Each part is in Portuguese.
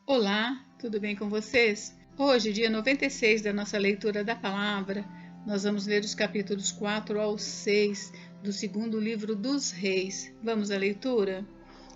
Olá, tudo bem com vocês? Hoje, dia 96 da nossa leitura da palavra, nós vamos ler os capítulos 4 ao 6 do segundo livro dos Reis. Vamos à leitura?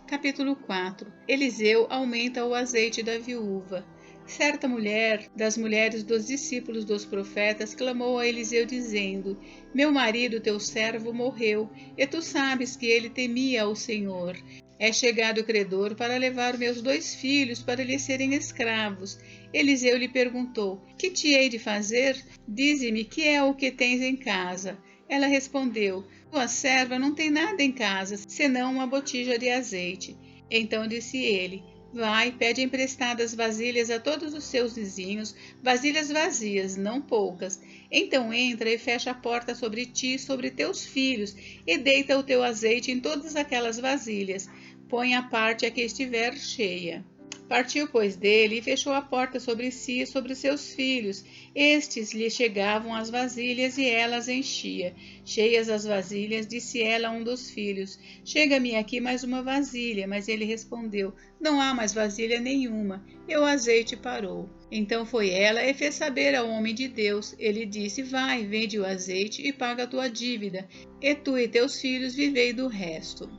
Capítulo 4. Eliseu aumenta o azeite da viúva. Certa mulher, das mulheres dos discípulos dos profetas, clamou a Eliseu dizendo: Meu marido, teu servo, morreu, e tu sabes que ele temia ao Senhor. É chegado o credor para levar meus 2 filhos para lhe serem escravos. Eliseu lhe perguntou: Que te hei de fazer? Dize-me que é o que tens em casa. Ela respondeu: Tua serva não tem nada em casa, senão uma botija de azeite. Então disse ele: Vai, pede emprestadas vasilhas a todos os seus vizinhos, vasilhas vazias, não poucas. Então entra e fecha a porta sobre ti e sobre teus filhos, e deita o teu azeite em todas aquelas vasilhas. Põe à parte a que estiver cheia. Partiu, pois, dele e fechou a porta sobre si e sobre seus filhos. Estes lhe chegavam as vasilhas e ela as enchia. Cheias as vasilhas, disse ela a um dos filhos: Chega-me aqui mais uma vasilha. Mas ele respondeu: Não há mais vasilha nenhuma. E o azeite parou. Então foi ela e fez saber ao homem de Deus. Ele disse: Vai, vende o azeite e paga a tua dívida, e tu e teus filhos vivei do resto.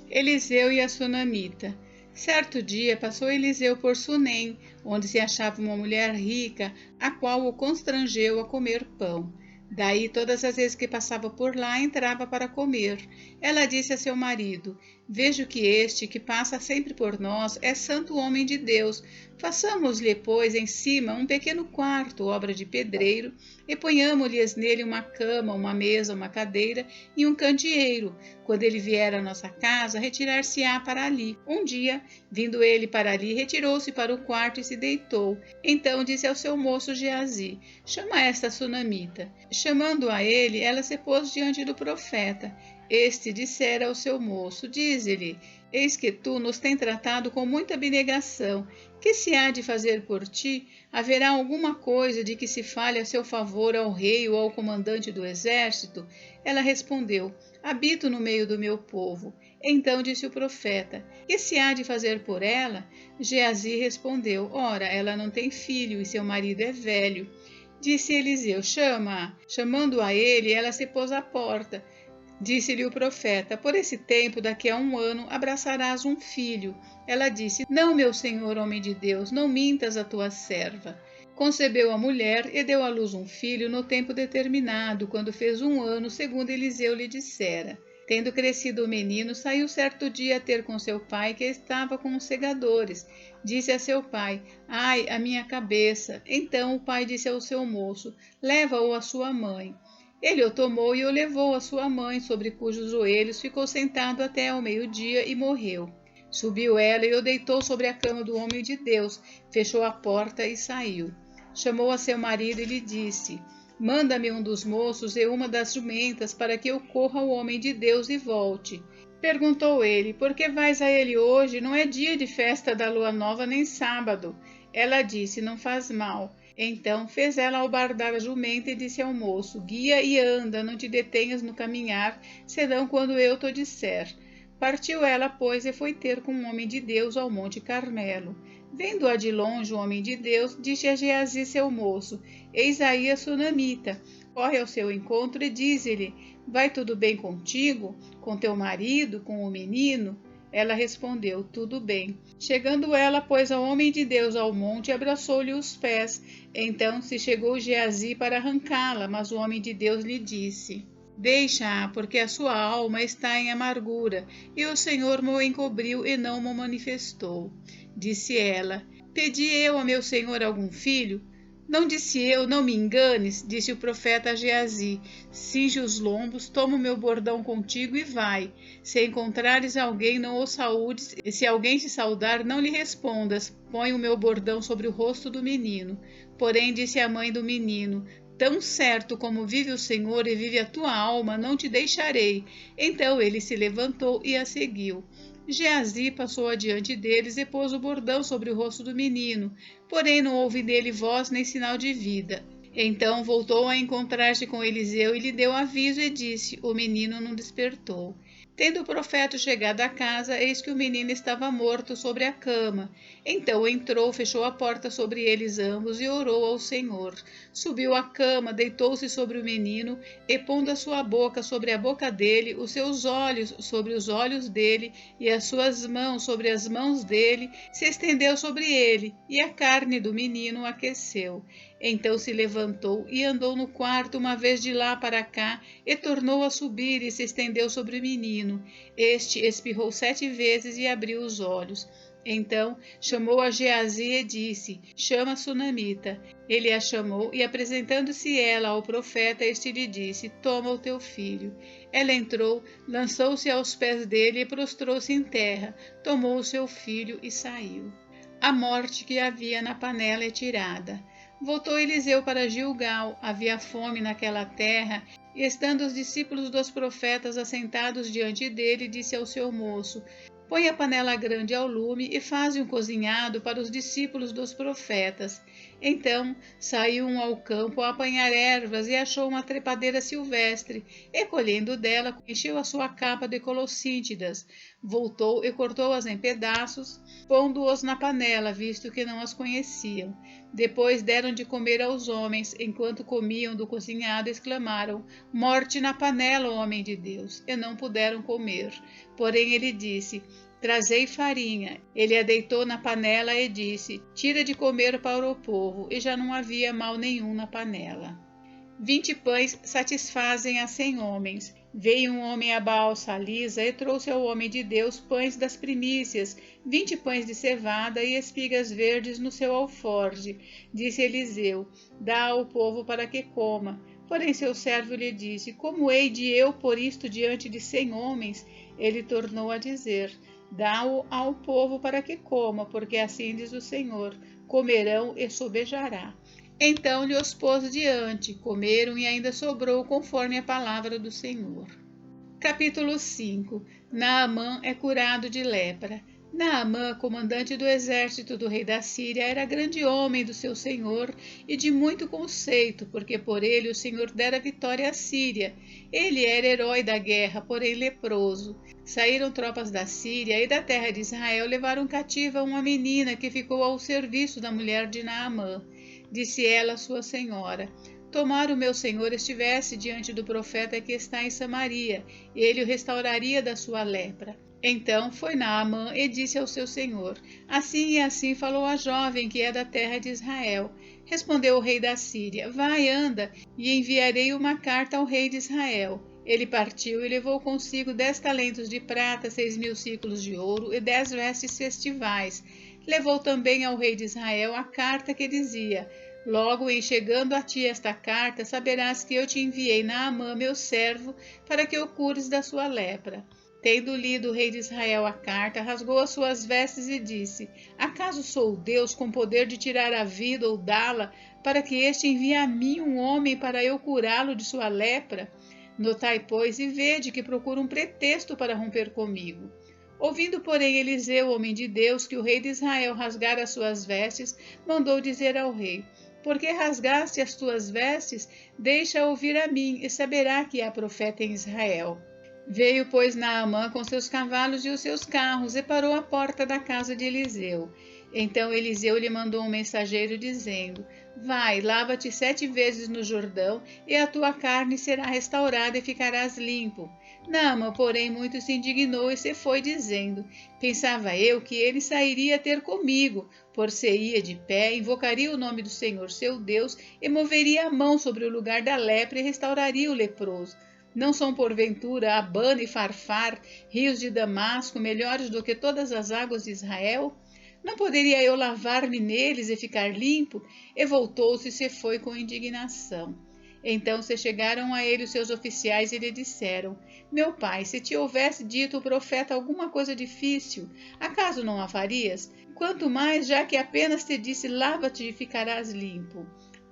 Eliseu e a sunamita. Certo dia passou Eliseu por Sunem, onde se achava uma mulher rica, a qual o constrangeu a comer pão. Daí, todas as vezes que passava por lá, entrava para comer. Ela disse a seu marido: Vejo que este, que passa sempre por nós, é santo homem de Deus. Façamos-lhe, pois, em cima um pequeno quarto, obra de pedreiro, e ponhamo-lhes nele uma cama, uma mesa, uma cadeira e um candeeiro. Quando ele vier à nossa casa, retirar-se-á para ali. Um dia, vindo ele para ali, retirou-se para o quarto e se deitou. Então disse ao seu moço Geazi: Chama esta sunamita. Chamando a ele, ela se pôs diante do profeta. Este dissera ao seu moço: Dize-lhe: Eis que tu nos tens tratado com muita abnegação. Que se há de fazer por ti? Haverá alguma coisa de que se fale a seu favor ao rei ou ao comandante do exército? Ela respondeu: Habito no meio do meu povo. Então disse o profeta: Que se há de fazer por ela? Geazi respondeu: Ora, ela não tem filho e seu marido é velho. Disse Eliseu: Chama-a. Chamando a ele, ela se pôs à porta. Disse-lhe o profeta: Por esse tempo, daqui a 1 ano, abraçarás um filho. Ela disse: Não, meu senhor, homem de Deus, não mintas a tua serva. Concebeu a mulher e deu à luz um filho no tempo determinado, quando fez 1 ano, segundo Eliseu lhe dissera. Tendo crescido o menino, saiu certo dia a ter com seu pai, que estava com os segadores. Disse a seu pai: Ai, a minha cabeça! Então o pai disse ao seu moço: Leva-o à sua mãe. Ele o tomou e o levou à sua mãe, sobre cujos joelhos ficou sentado até ao meio-dia e morreu. Subiu ela e o deitou sobre a cama do homem de Deus, fechou a porta e saiu. Chamou a seu marido e lhe disse: Manda-me um dos moços e uma das jumentas, para que eu corra ao homem de Deus e volte. Perguntou ele: Por que vais a ele hoje? Não é dia de festa da lua nova nem sábado. Ela disse: Não faz mal. Então fez ela albardar a jumenta e disse ao moço: Guia e anda, não te detenhas no caminhar, senão quando eu te disser. Partiu ela, pois, e foi ter com um homem de Deus ao monte Carmelo. Vendo-a de longe o homem de Deus, disse a Geazi seu moço: Eis aí a sunamita. Corre ao seu encontro e dize-lhe: Vai tudo bem contigo? Com teu marido? Com o menino? Ela respondeu: Tudo bem. Chegando ela, pois, ao homem de Deus ao monte, abraçou-lhe os pés. Então se chegou Geazi para arrancá-la, mas o homem de Deus lhe disse: Deixa-a, porque a sua alma está em amargura, e o Senhor mo encobriu e não mo manifestou. Disse ela: Pedi eu a meu senhor algum filho? Não disse eu: Não me enganes, disse o profeta a Geazi: Cinge os lombos, toma o meu bordão contigo e vai. Se encontrares alguém, não o saúdes, e se alguém te saudar, não lhe respondas. Põe o meu bordão sobre o rosto do menino. Porém disse a mãe do menino: Tão certo como vive o Senhor e vive a tua alma, não te deixarei. Então ele se levantou e a seguiu. Geazi passou adiante deles e pôs o bordão sobre o rosto do menino, porém não houve nele voz nem sinal de vida. Então voltou a encontrar-se com Eliseu e lhe deu aviso e disse: O menino não despertou. Tendo o profeta chegado à casa, eis que o menino estava morto sobre a cama. Então entrou, fechou a porta sobre eles ambos e orou ao Senhor. Subiu à cama, deitou-se sobre o menino e, pondo a sua boca sobre a boca dele, os seus olhos sobre os olhos dele e as suas mãos sobre as mãos dele, se estendeu sobre ele, e a carne do menino aqueceu. Então se levantou e andou no quarto uma vez de lá para cá, e tornou a subir e se estendeu sobre o menino. Este espirrou 7 vezes e abriu os olhos. Então chamou a Geazi e disse: Chama a sunamita. Ele a chamou, e apresentando-se ela ao profeta, este lhe disse: Toma o teu filho. Ela entrou, lançou-se aos pés dele e prostrou-se em terra, tomou o seu filho e saiu. A morte que havia na panela é tirada. Voltou Eliseu para Gilgal, havia fome naquela terra, e estando os discípulos dos profetas assentados diante dele, disse ao seu moço: Põe a panela grande ao lume e faze um cozinhado para os discípulos dos profetas. Então saiu um ao campo a apanhar ervas e achou uma trepadeira silvestre, e colhendo dela, encheu a sua capa de colossíntidas. Voltou e cortou-as em pedaços, pondo-os na panela, visto que não as conheciam. Depois deram de comer aos homens. Enquanto comiam do cozinhado, exclamaram: Morte na panela, homem de Deus! E não puderam comer. Porém ele disse: Trazei farinha. Ele a deitou na panela e disse: Tira de comer para o povo. E já não havia mal nenhum na panela. 20 pães satisfazem a 100 homens. Veio um homem a Baal-Salisa e trouxe ao homem de Deus pães das primícias, 20 pães de cevada e espigas verdes no seu alforje. Disse Eliseu: Dá ao povo para que coma. Porém seu servo lhe disse: Como hei de eu pôr isto diante de 100 homens? Ele tornou a dizer: Dá-o ao povo para que coma, porque assim diz o Senhor: comerão e sobejará. Então lhe os pôs diante, comeram e ainda sobrou conforme a palavra do Senhor. Capítulo 5. Naamã é curado de lepra. Naamã, comandante do exército do rei da Síria, era grande homem do seu senhor e de muito conceito, porque por ele o Senhor dera vitória à Síria. Ele era herói da guerra, porém leproso. Saíram tropas da Síria e da terra de Israel levaram cativa uma menina que ficou ao serviço da mulher de Naamã. Disse ela à sua senhora: Tomara o meu senhor estivesse diante do profeta que está em Samaria, e ele o restauraria da sua lepra. Então foi Naamã e disse ao seu senhor: Assim e assim falou a jovem que é da terra de Israel. Respondeu o rei da Síria: Vai, anda, e enviarei uma carta ao rei de Israel. Ele partiu e levou consigo 10 talentos de prata, 6.000 siclos de ouro e 10 vestes festivais. Levou também ao rei de Israel a carta que dizia: Logo em chegando a ti esta carta, saberás que eu te enviei Naamã, meu servo, para que o cures da sua lepra. Tendo lido o rei de Israel a carta, rasgou as suas vestes e disse: Acaso sou Deus com poder de tirar a vida ou dá-la, para que este envie a mim um homem para eu curá-lo de sua lepra? Notai, pois, e vede que procura um pretexto para romper comigo. Ouvindo, porém, Eliseu, homem de Deus, que o rei de Israel rasgara as suas vestes, mandou dizer ao rei: Por que rasgaste as tuas vestes? Deixa ouvir a mim, e saberá que há profeta em Israel. Veio, pois, Naamã com seus cavalos e os seus carros, e parou à porta da casa de Eliseu. Então Eliseu lhe mandou um mensageiro, dizendo: Vai, lava-te 7 vezes no Jordão, e a tua carne será restaurada e ficarás limpo. Naamã, porém, muito se indignou e se foi, dizendo: Pensava eu que ele sairia ter comigo, por-se-ia de pé, invocaria o nome do Senhor seu Deus, e moveria a mão sobre o lugar da lepra e restauraria o leproso. Não são, porventura, Abana e Farfar, rios de Damasco, melhores do que todas as águas de Israel? Não poderia eu lavar-me neles e ficar limpo? E voltou-se e se foi com indignação. Então se chegaram a ele os seus oficiais e lhe disseram: Meu pai, se te houvesse dito o profeta alguma coisa difícil, acaso não a farias? Quanto mais, já que apenas te disse: Lava-te e ficarás limpo.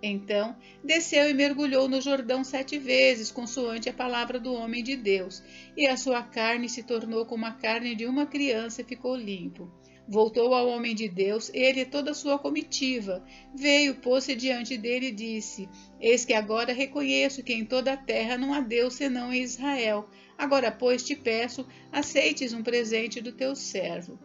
Então desceu e mergulhou no Jordão 7 vezes, consoante a palavra do homem de Deus, e a sua carne se tornou como a carne de uma criança e ficou limpo. Voltou ao homem de Deus, ele e toda a sua comitiva. Veio, pôs-se diante dele e disse: Eis que agora reconheço que em toda a terra não há Deus senão em Israel. Agora, pois, te peço, aceites um presente do teu servo.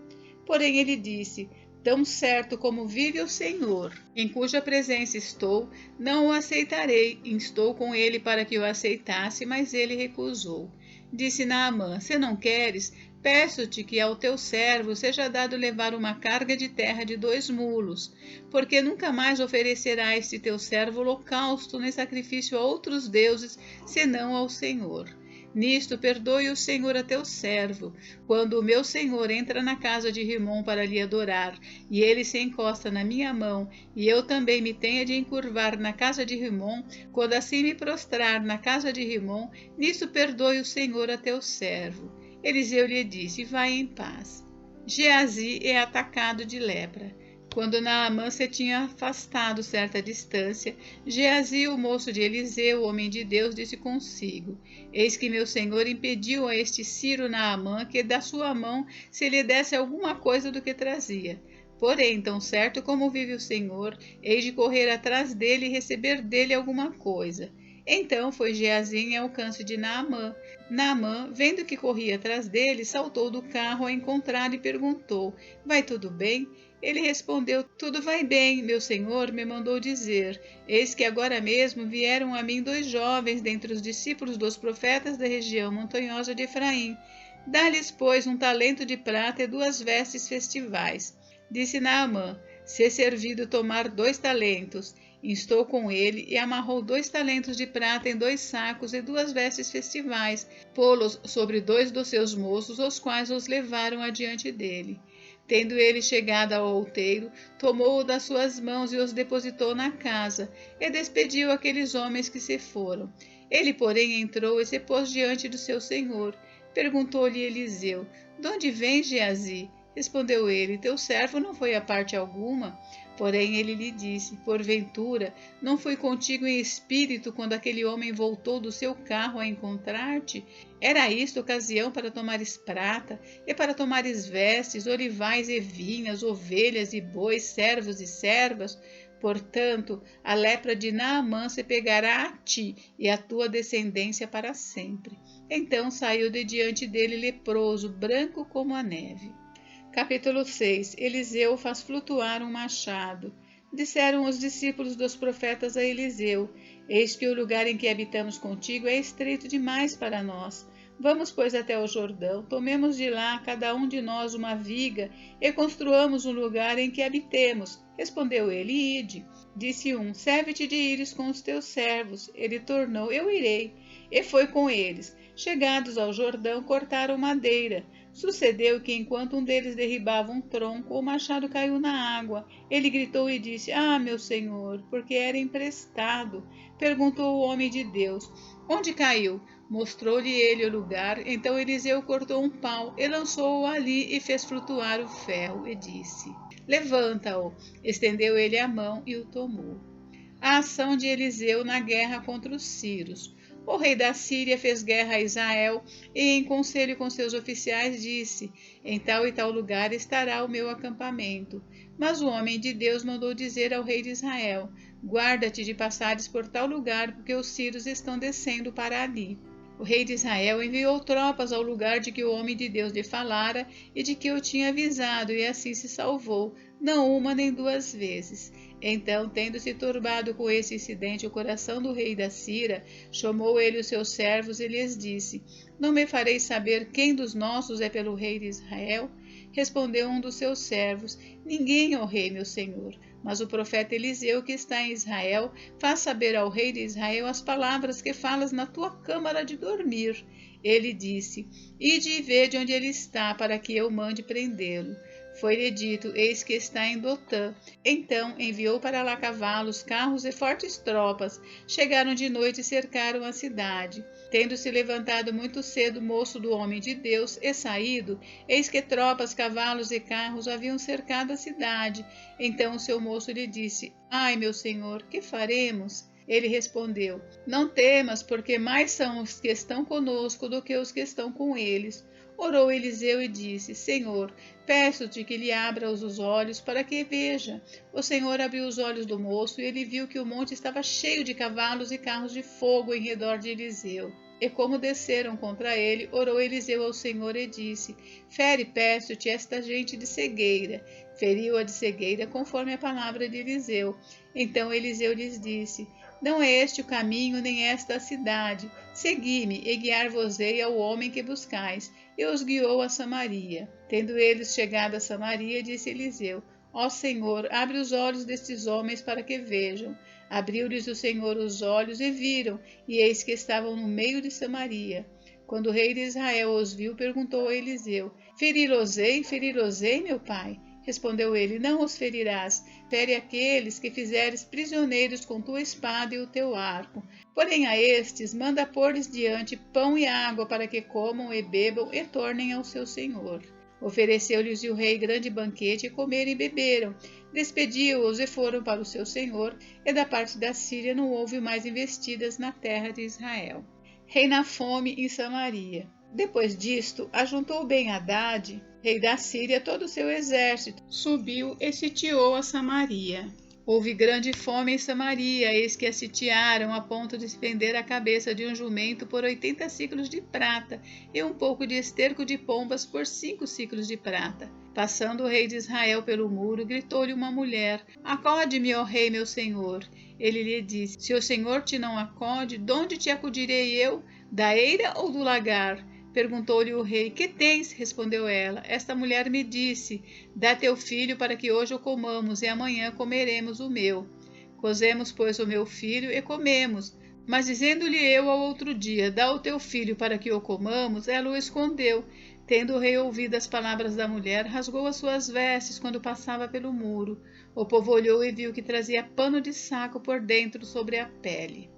Porém ele disse: Tão certo como vive o Senhor, em cuja presença estou, não o aceitarei. Instou com ele para que o aceitasse, mas ele recusou. Disse Naamã: Se não queres, peço-te que ao teu servo seja dado levar uma carga de terra de 2 mulos, porque nunca mais oferecerá este teu servo holocausto nem sacrifício a outros deuses, senão ao Senhor. Nisto perdoe o Senhor a teu servo, quando o meu senhor entra na casa de Rimom para lhe adorar, e ele se encosta na minha mão, e eu também me tenha de encurvar na casa de Rimom, quando assim me prostrar na casa de Rimom, nisto perdoe o Senhor a teu servo. Eliseu lhe disse: Vai em paz. Geazi é atacado de lepra. Quando Naamã se tinha afastado certa distância, Geazi, o moço de Eliseu, o homem de Deus, disse consigo: Eis que meu senhor impediu a este Ciro Naamã que da sua mão se lhe desse alguma coisa do que trazia. Porém, tão certo como vive o Senhor, hei de correr atrás dele e receber dele alguma coisa. Então foi Geazi em alcance de Naamã. Naamã, vendo que corria atrás dele, saltou do carro a encontrar e perguntou: Vai tudo bem? Ele respondeu: Tudo vai bem, meu senhor me mandou dizer. Eis que agora mesmo vieram a mim 2 jovens dentre os discípulos dos profetas da região montanhosa de Efraim. Dá-lhes, pois, 1 talento de prata e 2 vestes festivais. Disse Naamã: Se servido tomar 2 talentos. Instou com ele e amarrou 2 talentos de prata em 2 sacos e 2 vestes festivais, pô-los sobre 2 dos seus moços, os quais os levaram adiante dele. Tendo ele chegado ao outeiro, tomou-o das suas mãos e os depositou na casa, e despediu aqueles homens que se foram. Ele, porém, entrou e se pôs diante do seu senhor. Perguntou-lhe Eliseu: De onde vem Geazi? Respondeu ele: Teu servo não foi a parte alguma. Porém ele lhe disse: Porventura, não fui contigo em espírito quando aquele homem voltou do seu carro a encontrar-te? Era isto ocasião para tomares prata, e para tomares vestes, olivais e vinhas, ovelhas e bois, servos e servas? Portanto, a lepra de Naamã se pegará a ti e à tua descendência para sempre. Então saiu de diante dele leproso, branco como a neve. Capítulo 6. Eliseu faz flutuar um machado. Disseram os discípulos dos profetas a Eliseu: Eis que o lugar em que habitamos contigo é estreito demais para nós. Vamos, pois, até o Jordão, tomemos de lá cada um de nós uma viga e construamos um lugar em que habitemos. Respondeu ele: Ide. Disse um: Serve-te de ires com os teus servos. Ele tornou: Eu irei. E foi com eles. Chegados ao Jordão, cortaram madeira. Sucedeu que, enquanto um deles derribava um tronco, o machado caiu na água. Ele gritou e disse: Ah, meu senhor, porque era emprestado. Perguntou o homem de Deus: Onde caiu? Mostrou-lhe ele o lugar. Então Eliseu cortou um pau e lançou-o ali e fez flutuar o ferro e disse: Levanta-o. Estendeu ele a mão e o tomou. A ação de Eliseu na guerra contra os sírios. O rei da Síria fez guerra a Israel e, em conselho com seus oficiais, disse: Em tal e tal lugar estará o meu acampamento. Mas o homem de Deus mandou dizer ao rei de Israel: Guarda-te de passares por tal lugar, porque os sírios estão descendo para ali. O rei de Israel enviou tropas ao lugar de que o homem de Deus lhe falara e de que o tinha avisado, e assim se salvou, não uma nem 2 vezes. Então, tendo-se turbado com esse incidente o coração do rei da Síria, chamou ele os seus servos e lhes disse: Não me fareis saber quem dos nossos é pelo rei de Israel? Respondeu um dos seus servos: Ninguém, ó rei, meu senhor. Mas o profeta Eliseu, que está em Israel, faz saber ao rei de Israel as palavras que falas na tua câmara de dormir. Ele disse: Ide e vede onde ele está, para que eu mande prendê-lo. Foi-lhe dito: Eis que está em Dotã. Então enviou para lá cavalos, carros e fortes tropas. Chegaram de noite e cercaram a cidade. Tendo-se levantado muito cedo o moço do homem de Deus e saído, eis que tropas, cavalos e carros haviam cercado a cidade. Então o seu moço lhe disse: Ai, meu senhor, que faremos? Ele respondeu: Não temas, porque mais são os que estão conosco do que os que estão com eles. Orou Eliseu e disse: Senhor, peço-te que lhe abra os olhos para que veja. O Senhor abriu os olhos do moço e ele viu que o monte estava cheio de cavalos e carros de fogo em redor de Eliseu. E como desceram contra ele, orou Eliseu ao Senhor e disse: Fere, peço-te, esta gente de cegueira. Feriu-a de cegueira, conforme a palavra de Eliseu. Então Eliseu lhes disse: Não é este o caminho, nem esta a cidade. Segui-me, e guiar-vos-ei ao homem que buscais. E os guiou a Samaria. Tendo eles chegado a Samaria, disse Eliseu: Ó Senhor, abre os olhos destes homens para que vejam. Abriu-lhes o Senhor os olhos e viram, e eis que estavam no meio de Samaria. Quando o rei de Israel os viu, perguntou a Eliseu: Feri-los-ei, meu pai? Respondeu ele: Não os ferirás. Fere aqueles que fizeres prisioneiros com tua espada e o teu arco. Porém a estes manda pôr-lhes diante pão e água para que comam e bebam e tornem ao seu senhor. Ofereceu-lhes o rei grande banquete e comeram e beberam. Despediu-os e foram para o seu senhor, e da parte da Síria não houve mais investidas na terra de Israel. Reina a fome em Samaria. Depois disto, ajuntou Ben-Hadad, rei da Síria, todo o seu exército, subiu e sitiou a Samaria. Houve grande fome em Samaria, eis que a sitiaram a ponto de se vender a cabeça de um jumento por 80 siclos de prata e um pouco de esterco de pombas por 5 siclos de prata. Passando o rei de Israel pelo muro, gritou-lhe uma mulher: Acode-me, ó rei, meu senhor. Ele lhe disse: Se o senhor te não acode, donde te acudirei eu? Da eira ou do lagar? Perguntou-lhe o rei: Que tens? Respondeu ela: Esta mulher me disse: Dá teu filho para que hoje o comamos, e amanhã comeremos o meu. Cozemos, pois, o meu filho e comemos. Mas dizendo-lhe eu ao outro dia: Dá o teu filho para que o comamos, ela o escondeu. Tendo o rei ouvido as palavras da mulher, rasgou as suas vestes quando passava pelo muro. O povo olhou e viu que trazia pano de saco por dentro sobre a pele.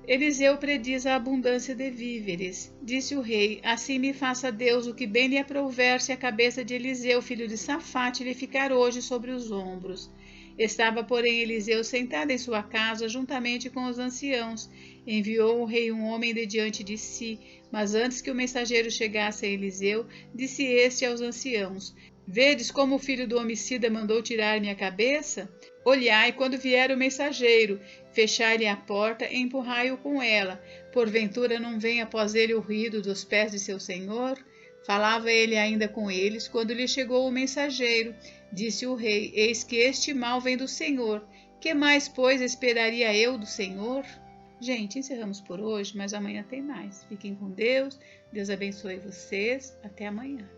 Eliseu prediz a abundância de víveres. Disse o rei: Assim me faça Deus o que bem lhe aprouver, se a cabeça de Eliseu, filho de Safate, lhe ficar hoje sobre os ombros. Estava, porém, Eliseu sentado em sua casa, juntamente com os anciãos. Enviou o rei um homem de diante de si, mas antes que o mensageiro chegasse a Eliseu, disse este aos anciãos: Vedes como o filho do homicida mandou tirar-me a cabeça? Olhai quando vier o mensageiro, fechai-lhe a porta e empurrai-o com ela. Porventura não vem após ele o ruído dos pés de seu senhor? Falava ele ainda com eles, quando lhe chegou o mensageiro. Disse o rei: Eis que este mal vem do Senhor. Que mais, pois, esperaria eu do Senhor? Gente, encerramos por hoje, mas amanhã tem mais. Fiquem com Deus. Deus abençoe vocês. Até amanhã.